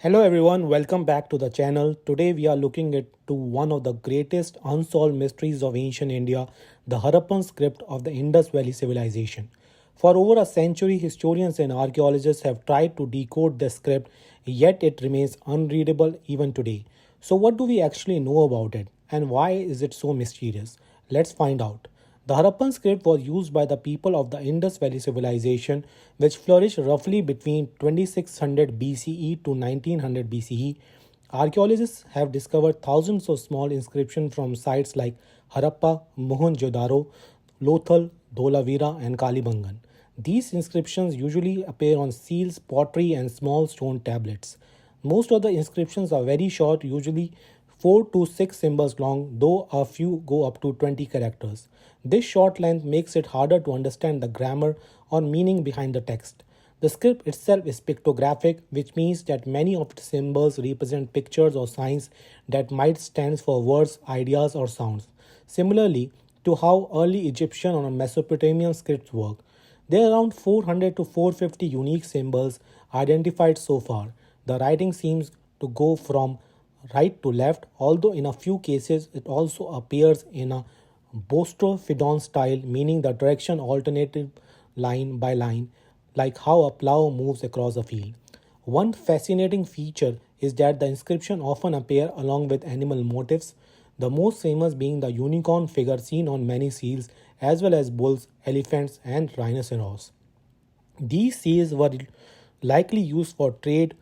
Hello everyone, welcome back to the channel. Today we are looking at to one of the greatest unsolved mysteries of ancient India, the Harappan script of the Indus Valley Civilization. For over a century, historians and archaeologists have tried to decode the script, yet it remains unreadable even today. So what do we actually know about it and why is it so mysterious? Let's find out. The Harappan script was used by the people of the Indus Valley Civilization, which flourished roughly between 2600 BCE to 1900 BCE. Archaeologists have discovered thousands of small inscriptions from sites like Harappa, Mohenjo-Daro, Lothal, Dholavira, and Kalibangan. These inscriptions usually appear on seals, pottery, and small stone tablets. Most of the inscriptions are very short, usually 4 to 6 symbols long, though a few go up to 20 characters. This short length makes it harder to understand the grammar or meaning behind the text. The script itself is pictographic, which means that many of the symbols represent pictures or signs that might stand for words, ideas, or sounds. Similarly to how early Egyptian or Mesopotamian scripts work, there are around 400 to 450 unique symbols identified so far. The writing seems to go from right to left, although in a few cases it also appears in a Bostrofidon style, meaning the direction alternated line by line, like how a plow moves across a field. One fascinating feature is that the inscription often appear along with animal motifs, the most famous being the unicorn figure seen on many seals, as well as bulls, elephants, and rhinoceros. These seals were likely used for trade,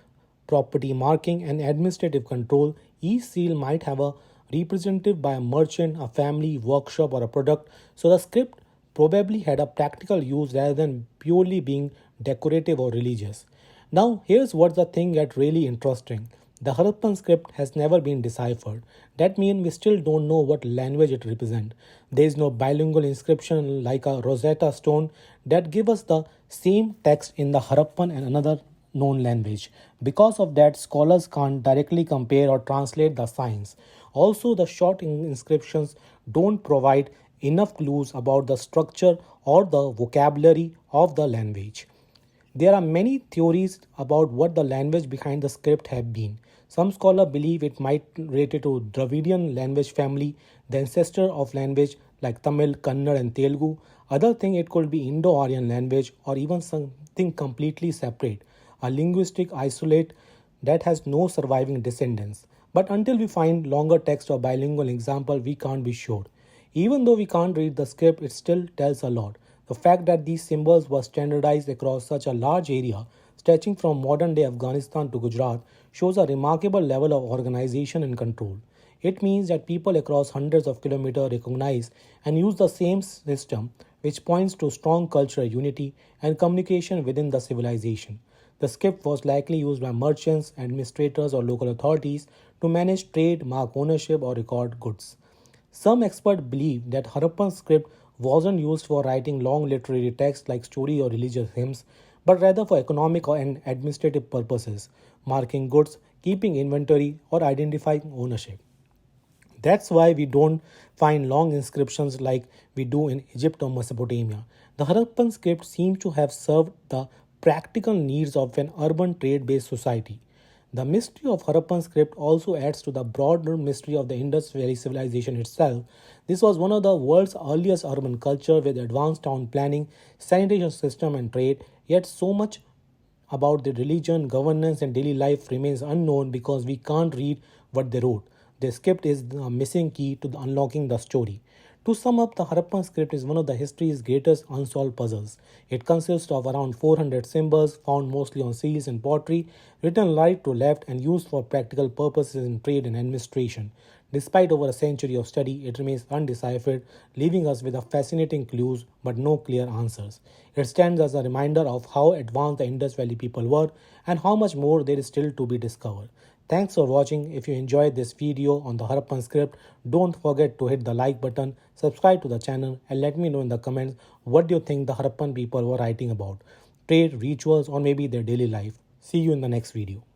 property marking, and administrative control. Each seal might have a representative by a merchant, a family, workshop, or a product, so the script probably had a practical use rather than purely being decorative or religious. Now, here's what the thing gets really interesting. The Harappan script has never been deciphered. That means we still don't know what language it represents. There is no bilingual inscription like a Rosetta Stone that give us the same text in the Harappan and another known language. Because of that, scholars can't directly compare or translate the signs. Also, the short inscriptions don't provide enough clues about the structure or the vocabulary of the language. There are many theories about what the language behind the script have been. Some scholars believe it might relate to Dravidian language family, the ancestor of language like Tamil, Kannada, and Telugu. Others think it could be Indo-Aryan language or even something completely separate, a linguistic isolate that has no surviving descendants. But until we find longer text or bilingual example, we can't be sure. Even though we can't read the script, it still tells a lot. The fact that these symbols were standardized across such a large area, stretching from modern day Afghanistan to Gujarat, shows a remarkable level of organization and control. It means that people across hundreds of kilometers recognize and use the same system, which points to strong cultural unity and communication within the civilization. The script was likely used by merchants, administrators, or local authorities to manage trade, mark ownership, or record goods. Some experts believe that Harappan script wasn't used for writing long literary texts like story or religious hymns, but rather for economic and administrative purposes, marking goods, keeping inventory, or identifying ownership. That's why we don't find long inscriptions like we do in Egypt or Mesopotamia. The Harappan script seems to have served the practical needs of an urban trade based society. The mystery of Harappan script also adds to the broader mystery of the Indus Valley Civilization itself. This was one of the world's earliest urban culture with advanced town planning, sanitation system, and trade, yet so much about their religion, governance, and daily life remains unknown because we can't read what they wrote. The script is the missing key to unlocking the story. To sum up, the Harappan script is one of the history's greatest unsolved puzzles. It consists of around 400 symbols found mostly on seals and pottery, written right to left and used for practical purposes in trade and administration. Despite over a century of study, it remains undeciphered, leaving us with a fascinating clues but no clear answers. It stands as a reminder of how advanced the Indus Valley people were and how much more there is still to be discovered. Thanks for watching. If you enjoyed this video on the Harappan script, don't forget to hit the like button, subscribe to the channel, and let me know in the comments what do you think the Harappan people were writing about, trade, rituals, or maybe their daily life. See you in the next video.